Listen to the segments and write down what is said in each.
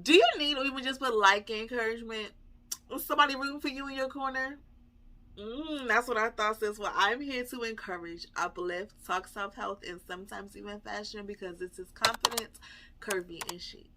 Do you need or even just put like encouragement? Somebody rooting for you in your corner? That's what I thought, sis. Well, I'm here to encourage, uplift, talk self-health, and sometimes even fashion because this is confident, curvy, and chic.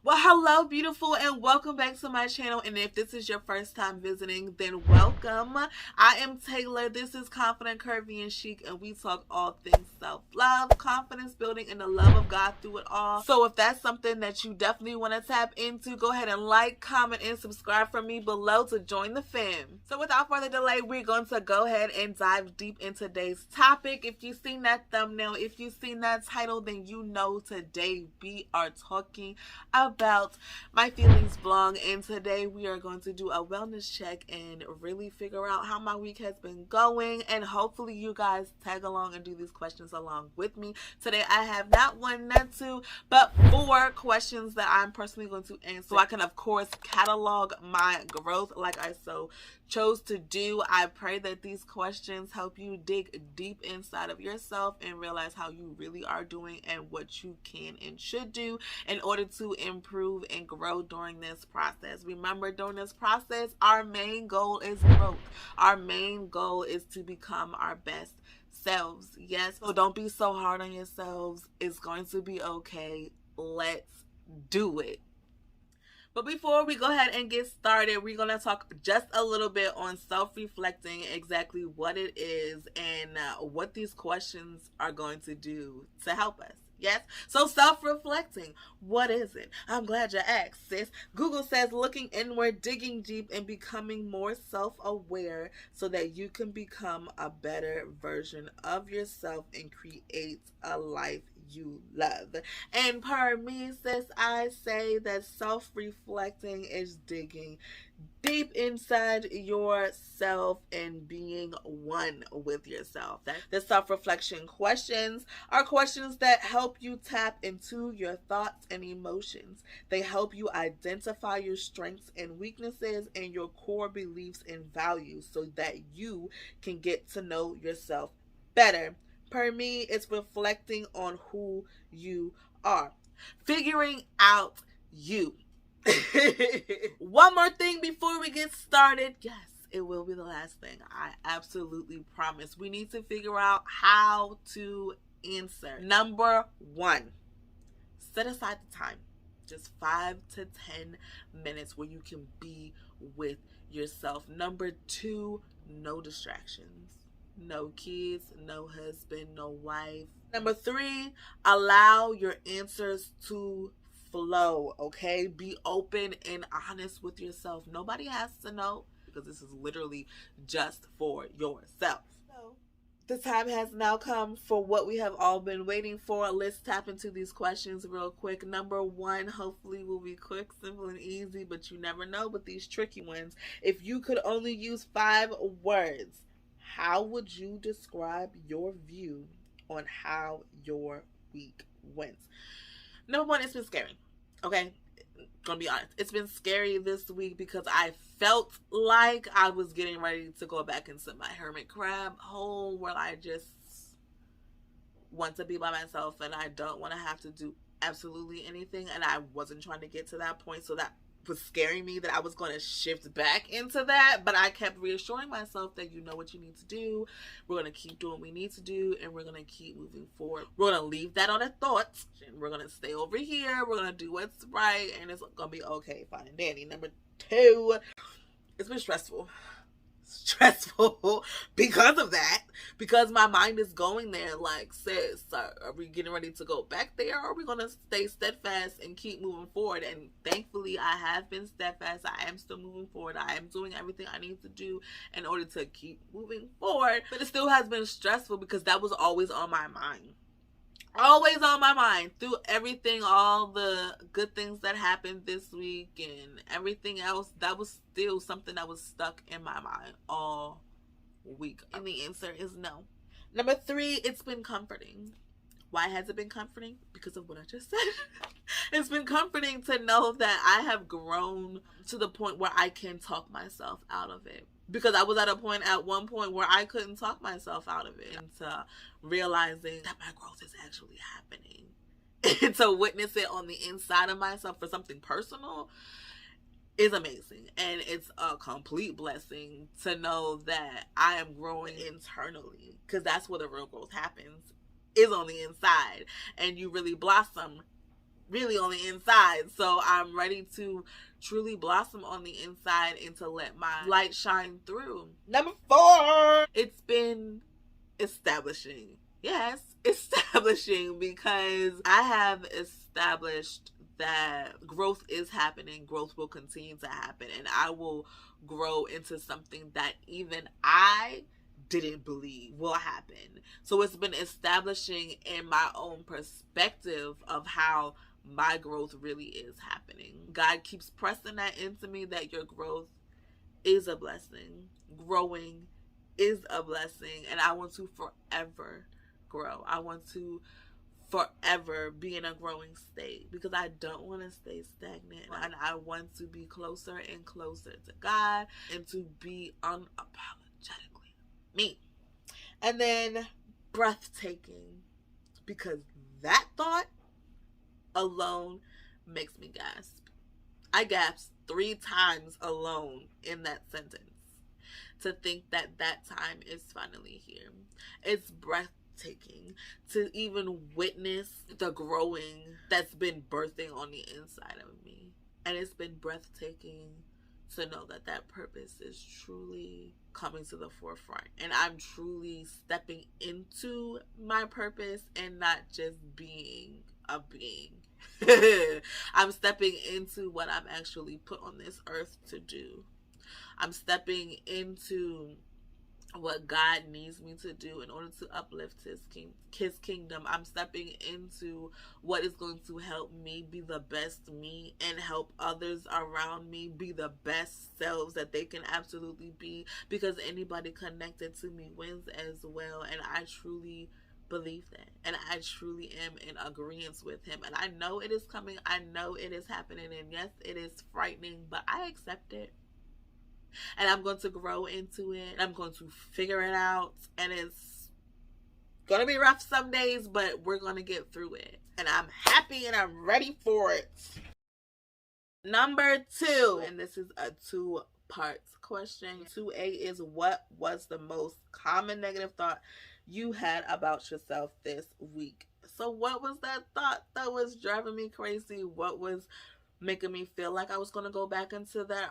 Well, hello, beautiful, and welcome back to my channel. And if this is your first time visiting, then welcome. I am Taylor. This is Confident, Curvy, and Chic, and we talk all things self-love, confidence building, and the love of God through it all. So if that's something that you definitely want to tap into, go ahead and like, comment, and subscribe for me below to join the fam. So without further delay, we're going to go ahead and dive deep into today's topic. If you've seen that thumbnail, if you've seen that title, then you know today we are talking about my feelings belong, and today we are going to do a wellness check and really figure out how my week has been going, and hopefully you guys tag along and do these questions along with me. Today I have not one, not two, but 4 questions that I'm personally going to answer so I can of course catalog my growth like I so chose to do. I pray that these questions help you dig deep inside of yourself and realize how you really are doing and what you can and should do in order to improve and grow during this process. Remember, during this process, our main goal is growth. Our main goal is to become our best selves. Yes, so don't be so hard on yourselves. It's going to be okay. Let's do it. But before we go ahead and get started, we're going to talk just a little bit on self-reflecting, exactly what it is and what these questions are going to do to help us. Yes? So self-reflecting, what is it? I'm glad you asked, sis. Google says looking inward, digging deep, and becoming more self-aware so that you can become a better version of yourself and create a life you love. And per me, sis, I say that self-reflecting is digging deep inside yourself and being one with yourself. The self-reflection questions are questions that help you tap into your thoughts and emotions. They help you identify your strengths and weaknesses and your core beliefs and values so that you can get to know yourself better. Per me, it's reflecting on who you are. Figuring out you. One more thing before we get started. Yes, it will be the last thing. I absolutely promise. We need to figure out how to answer. Number 1, set aside the time. Just 5 to 10 minutes where you can be with yourself. Number 2, no distractions. No kids, no husband, no wife. Number 3, allow your answers to flow, okay? Be open and honest with yourself. Nobody has to know because this is literally just for yourself. So, the time has now come for what we have all been waiting for. Let's tap into these questions real quick. Number 1, hopefully will be quick, simple, and easy, but you never know with these tricky ones. If you could only use 5 words, how would you describe your view on how your week went? Number 1, it's been scary. Okay? Gonna be honest. It's been scary this week because I felt like I was getting ready to go back into my hermit crab hole where I just want to be by myself and I don't want to have to do absolutely anything. And I wasn't trying to get to that point, so that was scaring me that I was going to shift back into that, but I kept reassuring myself that you know what you need to do. We're going to keep doing what we need to do, and we're going to keep moving forward. We're going to leave that on a thought, and we're going to stay over here. We're going to do what's right, and it's going to be okay, fine and dandy. Number 2, it's been stressful because of that, because my mind is going there like, sis, are we getting ready to go back there, or are we going to stay steadfast and keep moving forward? And thankfully I have been steadfast. I am still moving forward. I am doing everything I need to do in order to keep moving forward, but it still has been stressful because that was always on my mind. Always on my mind through everything, all the good things that happened this week and everything else. That was still something that was stuck in my mind all week. And the answer is no. Number 3, it's been comforting. Why has it been comforting? Because of what I just said. It's been comforting to know that I have grown to the point where I can talk myself out of it. Because I was at a point at one point where I couldn't talk myself out of it, into realizing that my growth is actually happening. and to witness it on the inside of myself for something personal is amazing. And it's a complete blessing to know that I am growing internally, because that's where the real growth happens, is on the inside, and you really blossom really on the inside. So I'm ready to truly blossom on the inside and to let my light shine through. Number 4, it's been establishing. Yes, establishing, because I have established that growth is happening, growth will continue to happen, and I will grow into something that even I didn't believe will happen. So it's been establishing in my own perspective of how my growth really is happening. God keeps pressing that into me, that your growth is a blessing. Growing is a blessing, and I want to forever grow. I want to forever be in a growing state, because I don't want to stay stagnant, and I want to be closer and closer to God and to be unapologetically me. And then breathtaking, because that thought alone makes me gasp. I gasped 3 times alone in that sentence, to think that that time is finally here. It's breathtaking to even witness the growing that's been birthing on the inside of me. And it's been breathtaking to know that that purpose is truly coming to the forefront, and I'm truly stepping into my purpose and not just being a being. I'm stepping into what I'm actually put on this earth to do. I'm stepping into what God needs me to do in order to uplift his kingdom. I'm stepping into what is going to help me be the best me and help others around me be the best selves that they can absolutely be, because anybody connected to me wins as well. And I truly believe that, and I truly am in agreement with him, and I know it is coming. I know it is happening, and yes, it is frightening, but I accept it. And I'm going to grow into it. I'm going to figure it out. And it's going to be rough some days, but we're going to get through it. And I'm happy and I'm ready for it. Number 2, and this is a 2-part question. 2A is, what was the most common negative thought you had about yourself this week? So what was that thought that was driving me crazy? What was making me feel like I was going to go back into that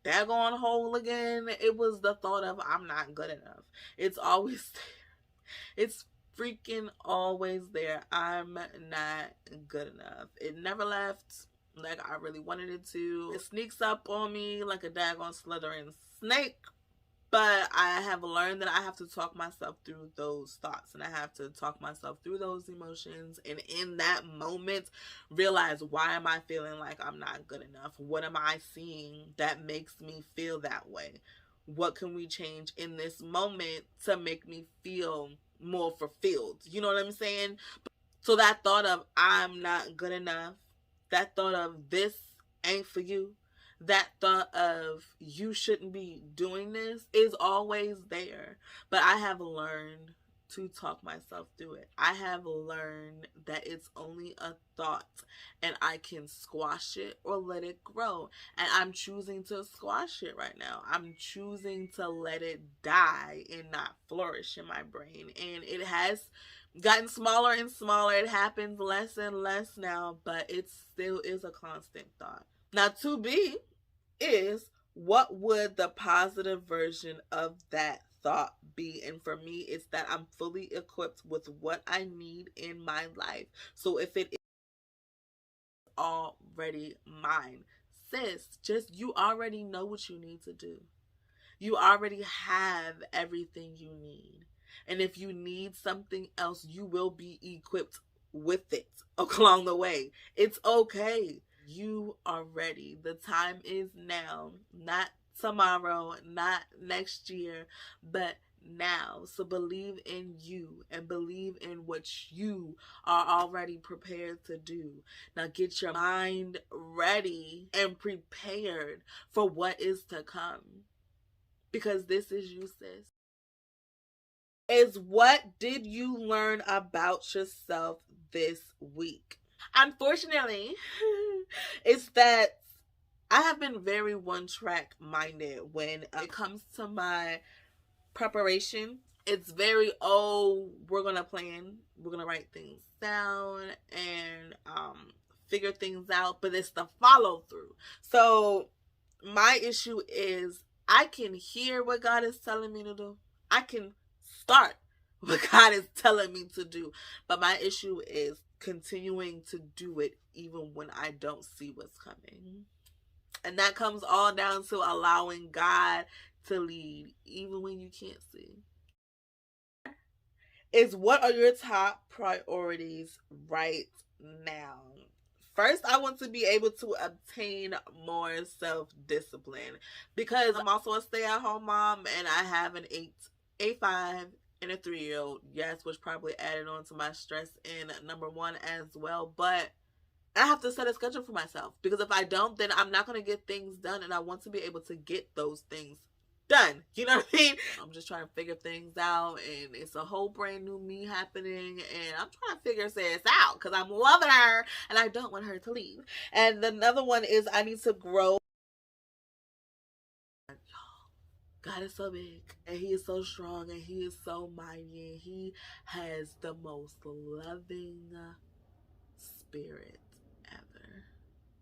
daggone hole again? It was the thought of, I'm not good enough. It's always there. It's freaking always there. I'm not good enough. It never left like I really wanted it to. It sneaks up on me like a daggone slithering snake. But I have learned that I have to talk myself through those thoughts, and I have to talk myself through those emotions, and in that moment realize, why am I feeling like I'm not good enough? What am I seeing that makes me feel that way? What can we change in this moment to make me feel more fulfilled? You know what I'm saying? So that thought of, I'm not good enough, that thought of, this ain't for you, that thought of, you shouldn't be doing this, is always there. But I have learned to talk myself through it. I have learned that it's only a thought, and I can squash it or let it grow. And I'm choosing to squash it right now. I'm choosing to let it die and not flourish in my brain. And it has gotten smaller and smaller. It happens less and less now, but it still is a constant thought. Now, 2B is, what would the positive version of that thought be? And for me, it's that I'm fully equipped with what I need in my life. So if it is already mine, sis, just, you already know what you need to do. You already have everything you need. And if you need something else, you will be equipped with it along the way. It's okay. You are ready. The time is now, not tomorrow, not next year, but now. So believe in you and believe in what you are already prepared to do. Now get your mind ready and prepared for what is to come, because this is you, sis. Is, what did you learn about yourself this week? Unfortunately, it's that I have been very one track minded when it comes to my preparation. It's very, oh, we're gonna plan, we're gonna write things down and figure things out, but it's the follow through. So my issue is I can hear what God is telling me to do. I can start what God is telling me to do. But my issue is continuing to do it even when I don't see what's coming. And that comes all down to allowing God to lead even when you can't see. Is what are your top priorities right now? First, I want to be able to obtain more self-discipline because I'm also a stay-at-home mom and I have an 5, and a 3-year-old. Yes, which probably added on to my stress in number one as well. But I have to set a schedule for myself because if I don't, then I'm not going to get things done, and I want to be able to get those things done. You know what I mean? I'm just trying to figure things out, and it's a whole brand new me happening, and I'm trying to figure this out because I'm loving her and I don't want her to leave. And another one is I need to grow. God is so big and he is so strong and he is so mighty and he has the most loving spirit ever.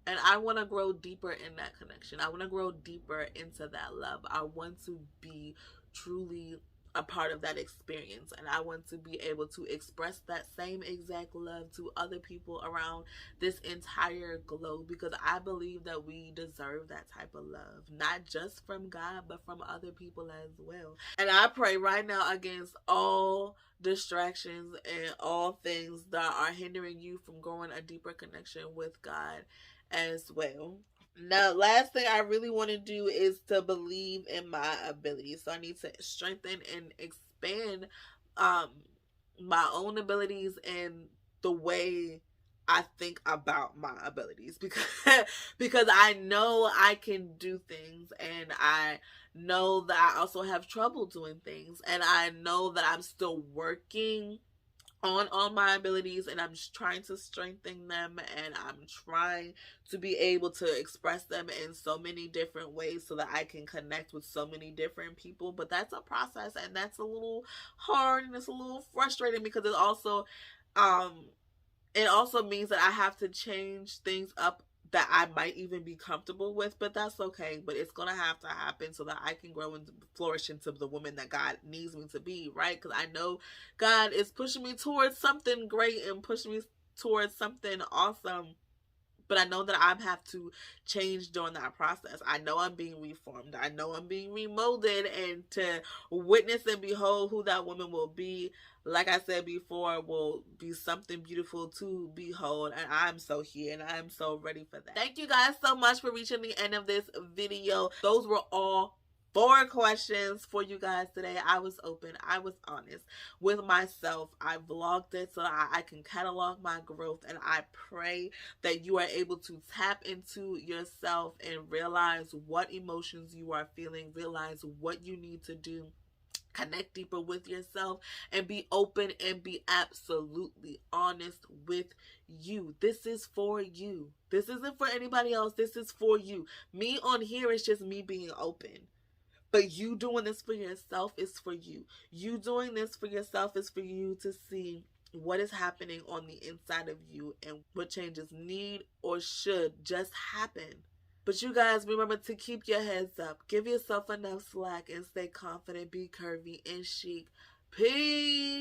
And I want to grow deeper in that connection. I want to grow deeper into that love. I want to be truly a part of that experience. And I want to be able to express that same exact love to other people around this entire globe, because I believe that we deserve that type of love, not just from God, but from other people as well. And I pray right now against all distractions and all things that are hindering you from growing a deeper connection with God as well. Now, last thing I really want to do is to believe in my abilities. So I need to strengthen and expand um my own abilities and the way I think about my abilities, because I know I can do things, and I know that I also have trouble doing things, and I know that I'm still working on my abilities, and I'm just trying to strengthen them, and I'm trying to be able to express them in so many different ways so that I can connect with so many different people. But that's a process, and that's a little hard, and it's a little frustrating because it also means that I have to change things up that I might even be comfortable with, but that's okay. But it's gonna have to happen so that I can grow and flourish into the woman that God needs me to be, right? Because I know God is pushing me towards something great and pushing me towards something awesome. But I know that I have to change during that process. I know I'm being reformed. I know I'm being remolded, and to witness and behold who that woman will be, like I said before, will be something beautiful to behold. And I'm so here and I'm so ready for that. Thank you guys so much for reaching the end of this video. Those were all 4 questions for you guys today. I was open. I was honest with myself. I vlogged it so that I can catalog my growth, and I pray that you are able to tap into yourself and realize what emotions you are feeling, realize what you need to do, connect deeper with yourself, and be open and be absolutely honest with you. This is for you. This isn't for anybody else. This is for you. Me on here is just me being open. But you doing this for yourself is for you. You doing this for yourself is for you to see what is happening on the inside of you and what changes need or should just happen. But you guys, remember to keep your heads up. Give yourself enough slack and stay confident, be curvy and chic. Peace.